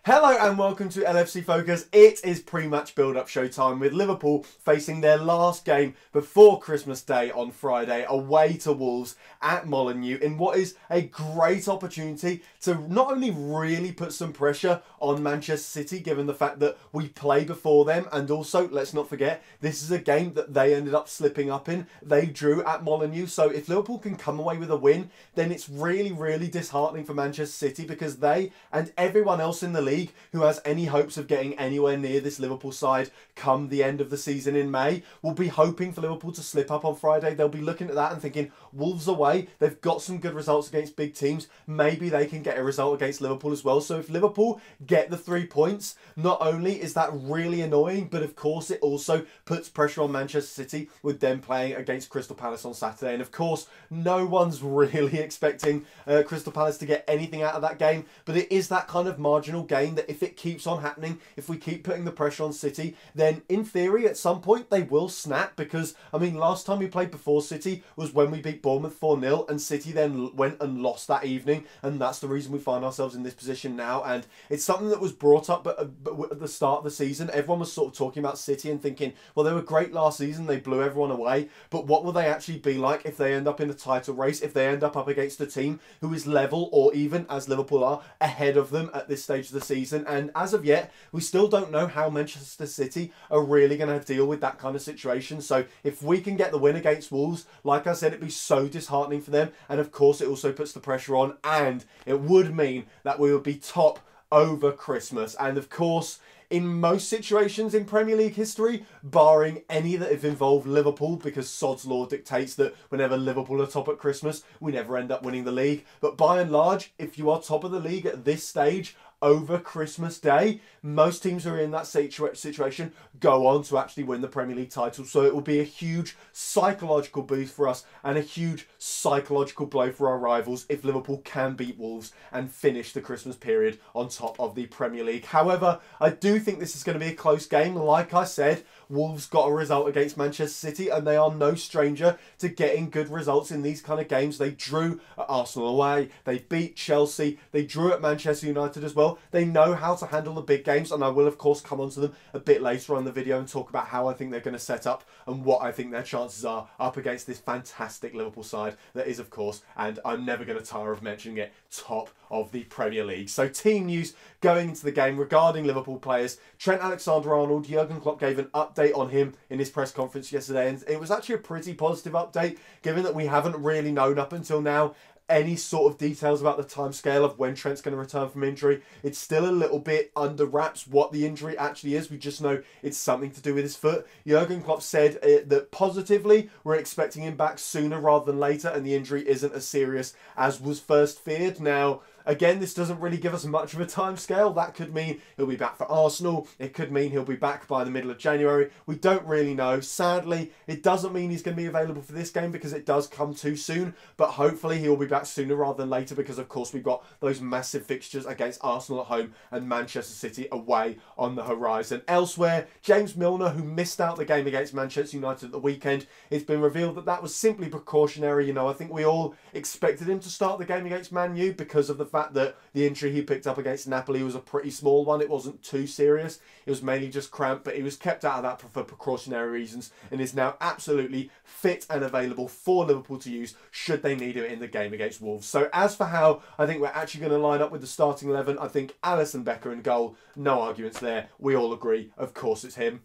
Hello and welcome to LFC Focus. It is pre-match build-up showtime with Liverpool facing their last game before Christmas Day on Friday away to Wolves at Molineux in what is a great opportunity to not only really put some pressure on Manchester City given the fact that we play before them, and also let's not forget this is a game that they ended up slipping up in. They drew at Molineux, so if Liverpool can come away with a win then it's really disheartening for Manchester City because they and everyone else in the league who has any hopes of getting anywhere near this Liverpool side come the end of the season in May will be hoping for Liverpool to slip up on Friday. They'll be looking at that and thinking, Wolves away, they've got some good results against big teams, maybe they can get a result against Liverpool as well. So if Liverpool get the 3 points, not only is that really annoying, but of course it also puts pressure on Manchester City with them playing against Crystal Palace on Saturday. And of course no one's really expecting Crystal Palace to get anything out of that game, but it is that kind of marginal game that if it keeps on happening, if we keep putting the pressure on City, then in theory at some point they will snap. Because I mean, last time we played before City was when we beat Bournemouth 4-0 and City then went and lost that evening, and that's the reason we find ourselves in this position now. And it's something that was brought up but at the start of the season. Everyone was sort of talking about City and thinking, well, they were great last season, they blew everyone away, but what will they actually be like if they end up in a title race, if they end up against a team who is level or even, as Liverpool are, ahead of them at this stage of the season? And as of yet, we still don't know how Manchester City are really going to deal with that kind of situation. So if we can get the win against Wolves, like I said, it'd be so disheartening for them. And of course, it also puts the pressure on, and it would mean that we would be top over Christmas. And of course, in most situations in Premier League history, barring any that have involved Liverpool, because sod's law dictates that whenever Liverpool are top at Christmas, we never end up winning the league. But by and large, if you are top of the league at this stage over Christmas Day, most teams who are in that situation go on to actually win the Premier League title. So it will be a huge psychological boost for us and a huge psychological blow for our rivals if Liverpool can beat Wolves and finish the Christmas period on top of the Premier League. However, I do think this is going to be a close game. Like I said, Wolves got a result against Manchester City and they are no stranger to getting good results in these kind of games. They drew at Arsenal away, they beat Chelsea, they drew at Manchester United as well. They know how to handle the big games, and I will of course come onto them a bit later on in the video and talk about how I think they're going to set up and what I think their chances are up against this fantastic Liverpool side that is, of course, and I'm never going to tire of mentioning it, top of the Premier League. So team news going into the game regarding Liverpool players. Trent Alexander-Arnold, Jurgen Klopp gave an update on him in his press conference yesterday, and it was actually a pretty positive update given that we haven't really known up until now any sort of details about the timescale of when Trent's going to return from injury. It's still a little bit under wraps what the injury actually is. We just know it's something to do with his foot. Jurgen Klopp said that positively we're expecting him back sooner rather than later, and the injury isn't as serious as was first feared. Now, again, this doesn't really give us much of a timescale. That could mean he'll be back for Arsenal. It could mean he'll be back by the middle of January. We don't really know. Sadly, it doesn't mean he's going to be available for this game because it does come too soon. But hopefully he'll be back sooner rather than later because, of course, we've got those massive fixtures against Arsenal at home and Manchester City away on the horizon. Elsewhere, James Milner, who missed out the game against Manchester United at the weekend, it's been revealed that that was simply precautionary. You know, I think we all expected him to start the game against Man U because of the fact that the injury he picked up against Napoli was a pretty small one. It wasn't too serious. It was mainly just cramp, but he was kept out of that for precautionary reasons and is now absolutely fit and available for Liverpool to use should they need him in the game against Wolves. So as for how I think we're actually going to line up with the starting 11, I think Alisson Becker in goal, no arguments there. We all agree, of course it's him.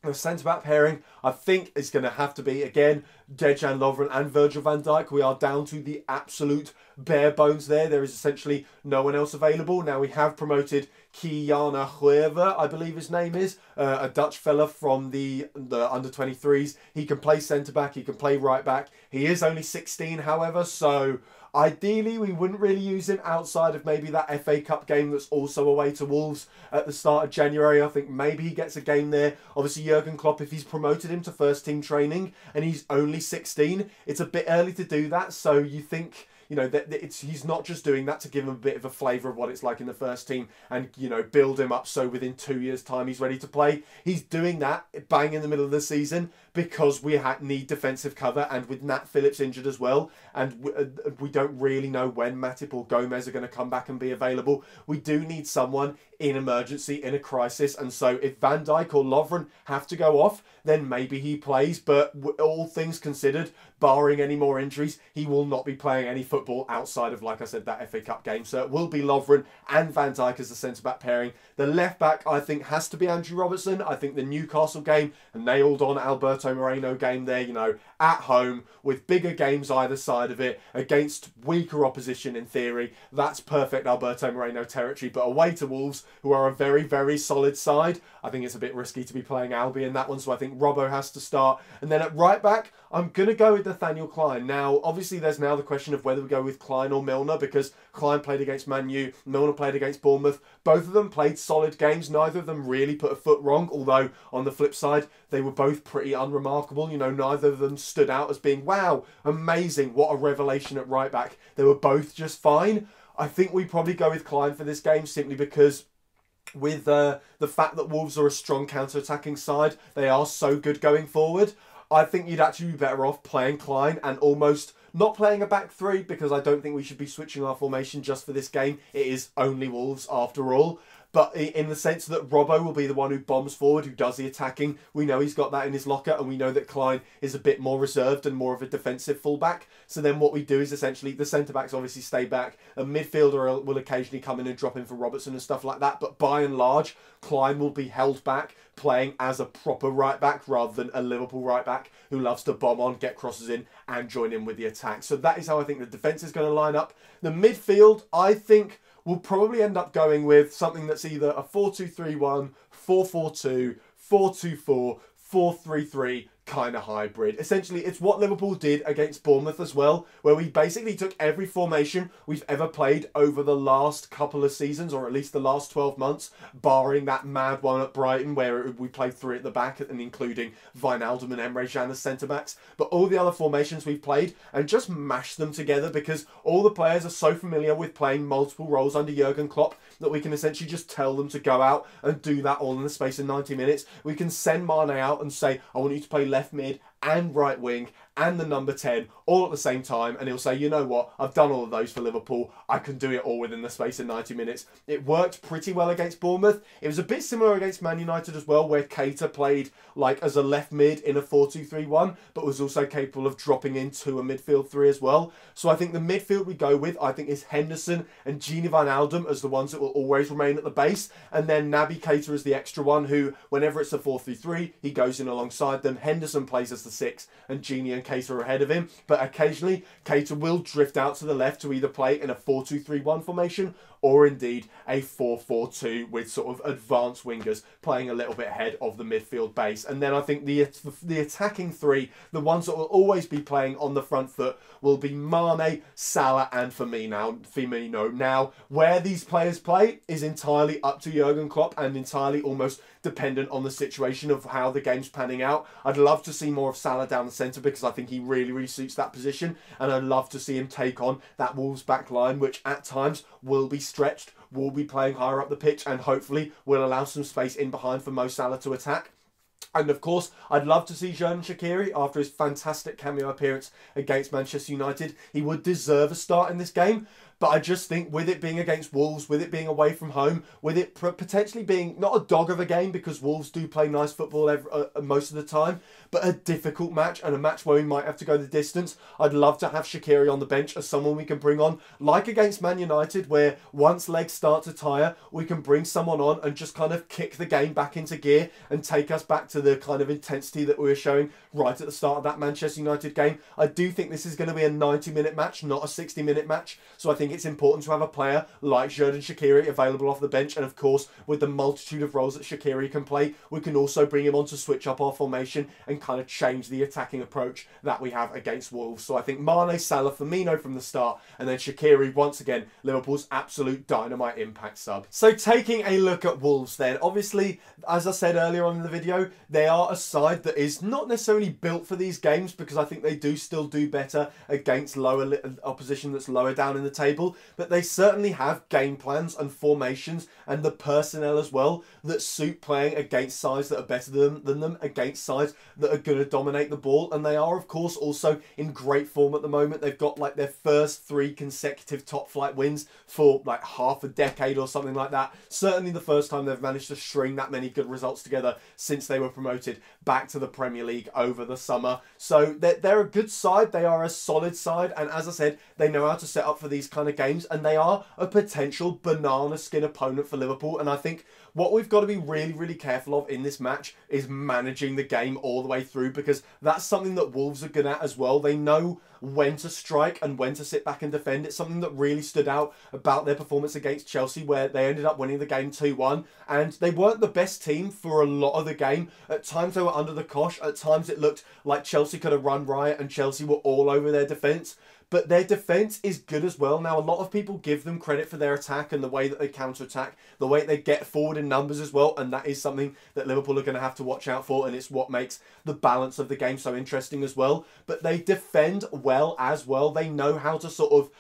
The centre-back pairing, I think, is going to have to be, again, Dejan Lovren and Virgil van Dijk. We are down to the absolute bare bones there. There is essentially no one else available. Now, we have promoted Kiana Huerva, I believe his name is, a Dutch fella from the under-23s. He can play centre-back, he can play right-back. He is only 16, however, so ideally, we wouldn't really use him outside of maybe that FA Cup game that's also away to Wolves at the start of January. I think maybe he gets a game there. Obviously, Jurgen Klopp, if he's promoted him to first team training and he's only 16, it's a bit early to do that. So you think, you know, that he's not just doing that to give him a bit of a flavour of what it's like in the first team and, you know, build him up so within 2 years' time he's ready to play. He's doing that bang in the middle of the season because we need defensive cover, and with Nat Phillips injured as well, and we don't really know when Matip or Gomez are going to come back and be available. We do need someone in emergency, in a crisis. And so if Van Dijk or Lovren have to go off, then maybe he plays. But all things considered, barring any more injuries, he will not be playing any football outside of, like I said, that FA Cup game. So it will be Lovren and Van Dijk as the centre-back pairing. The left-back, I think, has to be Andrew Robertson. I think the Newcastle game, a nailed-on Alberto Moreno game there, you know, at home, with bigger games either side of it, against weaker opposition in theory. That's perfect Alberto Moreno territory. But away to Wolves, who are a very, very solid side, I think it's a bit risky to be playing Albi in that one. So I think Robbo has to start. And then at right-back, I'm going to go with Nathaniel Klein. Now, obviously, there's now the question of whether we go with Klein or Milner, because Klein played against Man U, Milner played against Bournemouth. Both of them played solid games. Neither of them really put a foot wrong, although on the flip side, they were both pretty unremarkable. You know, neither of them stood out as being, wow, amazing, what a revelation at right back. They were both just fine. I think we probably go with Klein for this game simply because with the fact that Wolves are a strong counter-attacking side, they are so good going forward. I think you'd actually be better off playing Klein and almost not playing a back three, because I don't think we should be switching our formation just for this game. It is only Wolves after all. But in the sense that Robbo will be the one who bombs forward, who does the attacking. We know he's got that in his locker, and we know that Klein is a bit more reserved and more of a defensive fullback. So then what we do is essentially the centre-backs obviously stay back. A midfielder will occasionally come in and drop in for Robertson and stuff like that. But by and large, Klein will be held back, playing as a proper right-back rather than a Liverpool right-back who loves to bomb on, get crosses in, and join in with the attack. So that is how I think the defence is going to line up. The midfield, I think, we'll probably end up going with something that's either a 4-2-3-1, 4-4-2, 4-2-4, 4-3-3 kind of hybrid. Essentially, it's what Liverpool did against Bournemouth as well, where we basically took every formation we've ever played over the last couple of seasons, or at least the last 12 months, barring that mad one at Brighton where we played three at the back, and including Wijnaldum and Emre Can as centre-backs. But all the other formations we've played, and just mashed them together, because all the players are so familiar with playing multiple roles under Jurgen Klopp that we can essentially just tell them to go out and do that all in the space of 90 minutes. We can send Mane out and say, I want you to play left mid and right wing and the number 10 all at the same time, and he'll say, you know what, I've done all of those for Liverpool, I can do it all within the space of 90 minutes. It worked pretty well against Bournemouth. It was a bit similar against Man United as well, where Keita played like as a left mid in a 4-2-3-1, but was also capable of dropping into a midfield three as well. So I think the midfield we go with, I think, is Henderson and Gini Wijnaldum as the ones that will always remain at the base, and then Naby Keita as the extra one who, whenever it's a 4-3-3, he goes in alongside them. Henderson plays as the 6 and Gini and Keita are ahead of him, but occasionally Keita will drift out to the left to either play in a 4-2-3-1 formation or indeed a 4-4-2 with sort of advanced wingers playing a little bit ahead of the midfield base. And then I think the attacking three, the ones that will always be playing on the front foot, will be Mane, Salah and Firmino. Now, where these players play is entirely up to Jurgen Klopp and entirely almost dependent on the situation of how the game's panning out. I'd love to see more of Salah down the centre, because I think he really, really suits that position, and I'd love to see him take on that Wolves back line, which at times will be stretched, will be playing higher up the pitch, and hopefully will allow some space in behind for Mo Salah to attack. And of course, I'd love to see Xherdan Shaqiri after his fantastic cameo appearance against Manchester United. He would deserve a start in this game. But I just think with it being against Wolves, with it being away from home, with it potentially being not a dog of a game, because Wolves do play nice football most of the time, but a difficult match and a match where we might have to go the distance, I'd love to have Shaqiri on the bench as someone we can bring on, like against Man United, where once legs start to tire, we can bring someone on and just kind of kick the game back into gear and take us back to the kind of intensity that we were showing right at the start of that Manchester United game. I do think this is going to be a 90-minute match, not a 60-minute match, so I think it's important to have a player like Xherdan Shaqiri available off the bench, and of course with the multitude of roles that Shaqiri can play, we can also bring him on to switch up our formation and kind of change the attacking approach that we have against Wolves. So I think Mane, Salah, Firmino from the start, and then Shaqiri, once again, Liverpool's absolute dynamite impact sub. So taking a look at Wolves then, obviously, as I said earlier on in the video, they are a side that is not necessarily built for these games, because I think they do still do better against lower opposition that's lower down in the table. table, but they certainly have game plans and formations and the personnel as well that suit playing against sides that are better than them, against sides that are going to dominate the ball. And they are, of course, also in great form at the moment. They've got like their first 3 consecutive top flight wins for like half a decade or something like that. Certainly the first time they've managed to string that many good results together since they were promoted back to the Premier League over the summer. So they're a good side. They are a solid side. And as I said, they know how to set up for these kind of games. And they are a potential banana skin opponent for Liverpool. And I think what we've got to be really, really careful of in this match is managing the game all the way through, because that's something that Wolves are good at as well. They know when to strike and when to sit back and defend. It's something that really stood out about their performance against Chelsea, where they ended up winning the game 2-1, and they weren't the best team for a lot of the game. At times they were under the cosh, at times it looked like Chelsea could have run riot and Chelsea were all over their defence. But their defence is good as well. Now, a lot of people give them credit for their attack and the way that they counter-attack, the way they get forward in numbers as well. And that is something that Liverpool are going to have to watch out for. And it's what makes the balance of the game so interesting as well. But they defend well as well. They know how to sort of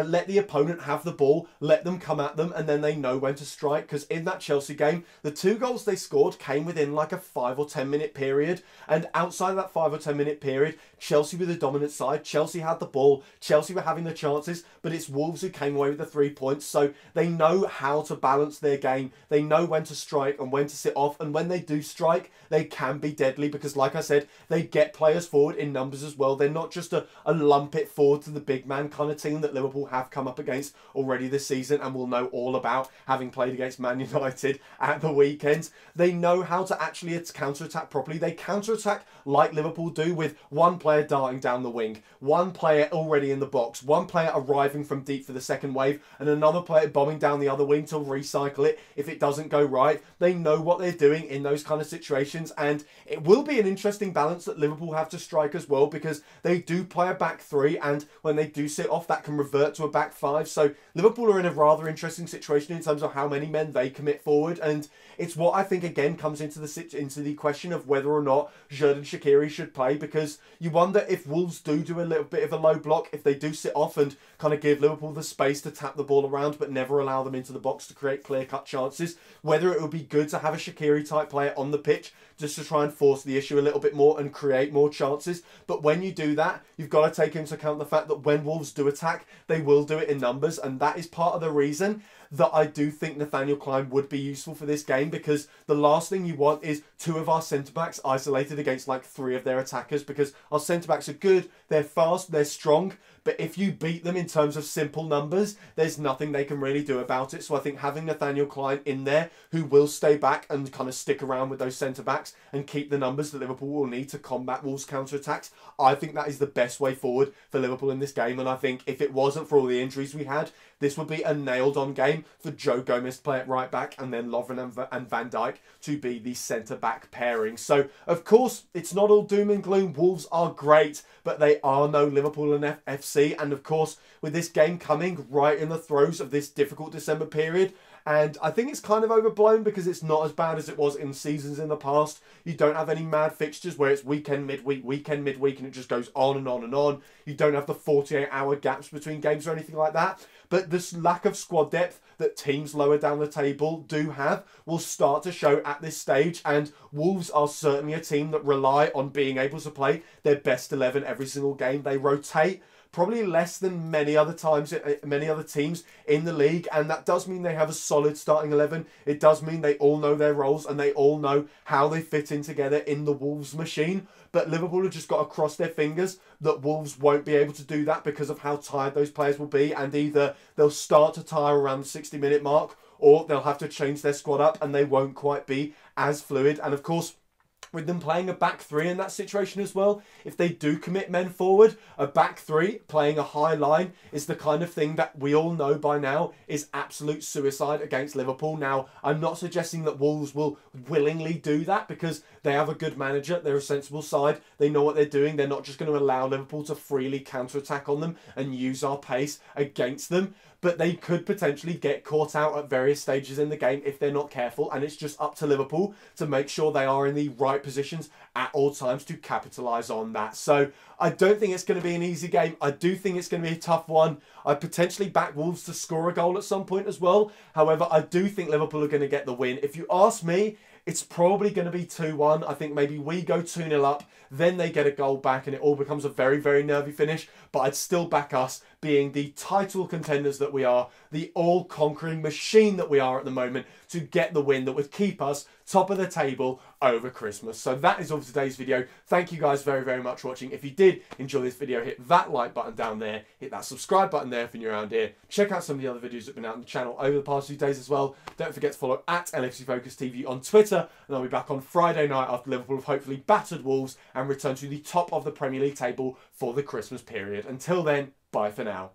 let the opponent have the ball, let them come at them, and then they know when to strike. Because in that Chelsea game, the 2 goals they scored came within like a 5 or 10 minute period. And outside of that 5 or 10 minute period, Chelsea were the dominant side. Chelsea had the ball. Chelsea were having the chances, but it's Wolves who came away with the 3 points. So they know how to balance their game. They know when to strike and when to sit off. And when they do strike, they can be deadly because, like I said, they get players forward in numbers as well. They're not just a lump it forward to the big man kind of team that Liverpool have come up against already this season and will know all about, having played against Man United at the weekend. They know how to actually counter-attack properly. They counter-attack like Liverpool do, with one player darting down the wing, one player already in the box, one player arriving from deep for the second wave, and another player bombing down the other wing to recycle it if it doesn't go right. They know what they're doing in those kind of situations, and it will be an interesting balance that Liverpool have to strike as well, because they do play a back 3, and when they do sit off, that can revert to a back 5. So Liverpool are in a rather interesting situation in terms of how many men they commit forward, and it's what I think again comes into the question of whether or not Xherdan Shaqiri should play, because you wonder if Wolves do a little bit of a low block, if they do sit off and kind of give Liverpool the space to tap the ball around but never allow them into the box to create clear-cut chances, whether it would be good to have a Shaqiri type player on the pitch just to try and force the issue a little bit more and create more chances. But when you do that, you've got to take into account the fact that when Wolves do attack, they will do it in numbers, and that is part of the reason that I do think Nathaniel Clyne would be useful for this game, because the last thing you want is 2 of our centre-backs isolated against like 3 of their attackers, because our centre-backs are good, they're fast, they're strong, but if you beat them in terms of simple numbers, there's nothing they can really do about it. So I think having Nathaniel Clyne in there, who will stay back and kind of stick around with those centre-backs and keep the numbers that Liverpool will need to combat Wolves' counter-attacks, I think that is the best way forward for Liverpool in this game. And I think if it wasn't for all the injuries we had, this would be a nailed-on game for Joe Gomez to play at right-back and then Lovren and Van Dijk to be the centre-back pairing. So, of course, it's not all doom and gloom. Wolves are great, but they are no Liverpool and FC. And, of course, with this game coming right in the throes of this difficult December period, and I think it's kind of overblown because it's not as bad as it was in seasons in the past. You don't have any mad fixtures where it's weekend, midweek, and it just goes on and on and on. You don't have the 48-hour gaps between games or anything like that. But this lack of squad depth that teams lower down the table do have will start to show at this stage, and Wolves are certainly a team that rely on being able to play their best 11 every single game. They rotate probably less than many other teams in the league, and that does mean they have a solid starting 11. It does mean they all know their roles and they all know how they fit in together in the Wolves machine. But Liverpool have just got to cross their fingers that Wolves won't be able to do that because of how tired those players will be, and either they'll start to tire around the 60-minute mark, or they'll have to change their squad up and they won't quite be as fluid. And of course, with them playing a back 3 in that situation as well, if they do commit men forward, a back 3 playing a high line is the kind of thing that we all know by now is absolute suicide against Liverpool. Now, I'm not suggesting that Wolves will willingly do that, because they have a good manager, they're a sensible side, they know what they're doing, they're not just going to allow Liverpool to freely counter-attack on them and use our pace against them. but they could potentially get caught out at various stages in the game if they're not careful, and it's just up to Liverpool to make sure they are in the right positions at all times to capitalise on that. So I don't think it's going to be an easy game. I do think it's going to be a tough one. I potentially back Wolves to score a goal at some point as well. However, I do think Liverpool are going to get the win. If you ask me, it's probably going to be 2-1. I think maybe we go 2-0 up, then they get a goal back, and it all becomes a very, very nervy finish. But I'd still back us, being the title contenders that we are, the all-conquering machine that we are at the moment, to get the win that would keep us top of the table over Christmas. So that is all for today's video. Thank you guys very, very much for watching. If you did enjoy this video, hit that like button down there, hit that subscribe button there if you're around here. Check out some of the other videos that have been out on the channel over the past few days as well. Don't forget to follow at LFC Focus TV on Twitter, and I'll be back on Friday night after Liverpool have hopefully battered Wolves and returned to the top of the Premier League table for the Christmas period. Until then, bye for now.